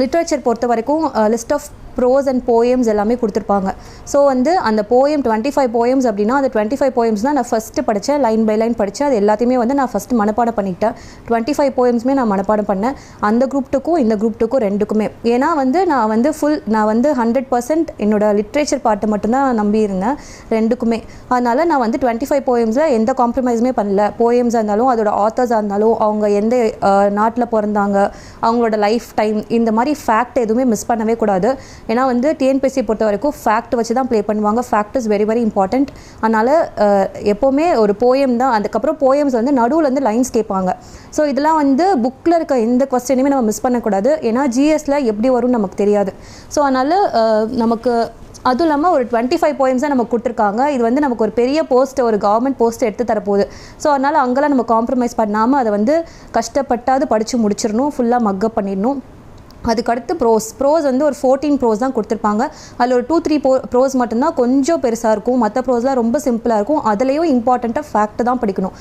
Literature பொறுத்த வரைக்கும் list of prose and poems எல்லாமே கொடுத்துருப்பாங்க. ஸோ வந்து அந்த போயம் 25 போயம்ஸ் அப்படின்னா அந்த 25 போயம்ஸ் தான் நான் ஃபஸ்ட்டு படித்தேன், லைன் பை லைன் படித்தேன். அது எல்லாத்தையுமே வந்து நான் ஃபஸ்ட்டு மனப்பாடம் பண்ணிக்கிட்டேன். 25 போயம்ஸுமே நான் மனப்பாடம் பண்ணேன், அந்த குரூப் டூக்கும் இந்த குரூப் டூக்கும் ரெண்டுக்குமே. ஏன்னா வந்து நான் வந்து 100% என்னோட லிட்ரேச்சர் பார்ட்டை மட்டும்தான் நம்பியிருந்தேன் ரெண்டுக்குமே. அதனால் நான் வந்து 25 போயம்ஸில் எந்த காம்ப்ரமைஸுமே பண்ணல. போயம்ஸாக இருந்தாலும் அதோட ஆத்தர்ஸாக இருந்தாலும் அவங்க எந்த நாட்டில் பிறந்தாங்க, அவங்களோட லைஃப் டைம், இந்த மாதிரி ஃபேக்ட் எதுவுமே மிஸ் பண்ணவே கூடாது. ஏன்னா வந்து டிஎன்பிஎஸ்சி பொறுத்த வரைக்கும் ஃபேக்ட் வச்சு தான் ப்ளே பண்ணுவாங்க. Fact is very very important. அதனால் எப்போவுமே ஒரு போயம் தான். அதுக்கப்புறம் போயம்ஸ் வந்து நடுவில் வந்து லைன்ஸ் கேட்பாங்க. ஸோ இதெல்லாம் வந்து புக்கில் இருக்க எந்த கொஸ்டினையுமே நம்ம மிஸ் பண்ணக்கூடாது. ஏன்னா ஜிஎஸ்ல எப்படி வரும்னு நமக்கு தெரியாது. ஸோ அதனால் நமக்கு அதுவும் இல்லாமல் ஒரு 25 போயம்ஸ் தான் நமக்கு கொடுத்துருக்காங்க. இது வந்து நமக்கு ஒரு பெரிய போஸ்ட், ஒரு கவர்மெண்ட் போஸ்ட் எடுத்து தரப்போகுது. ஸோ அதனால் அங்கெல்லாம் நம்ம காம்ப்ரமைஸ் பண்ணாமல் அதை வந்து கஷ்டப்பட்டாது படித்து முடிச்சிடணும், ஃபுல்லாக மக்கப் பண்ணிடணும். அதுக்கடுத்து ப்ரோஸ் வந்து ஒரு 14 ப்ரோஸ் தான் கொடுத்துருப்பாங்க. அதில் ஒரு 2-3 ப்ரோஸ் மட்டும்தான் கொஞ்சம் பெருசாக இருக்கும். மற்ற ப்ரோஸ்லாம் ரொம்ப சிம்பிளாக இருக்கும். அதுலேயும் இம்பார்ட்டண்ட்டாக ஃபேக்ட் தான் படிக்கணும்.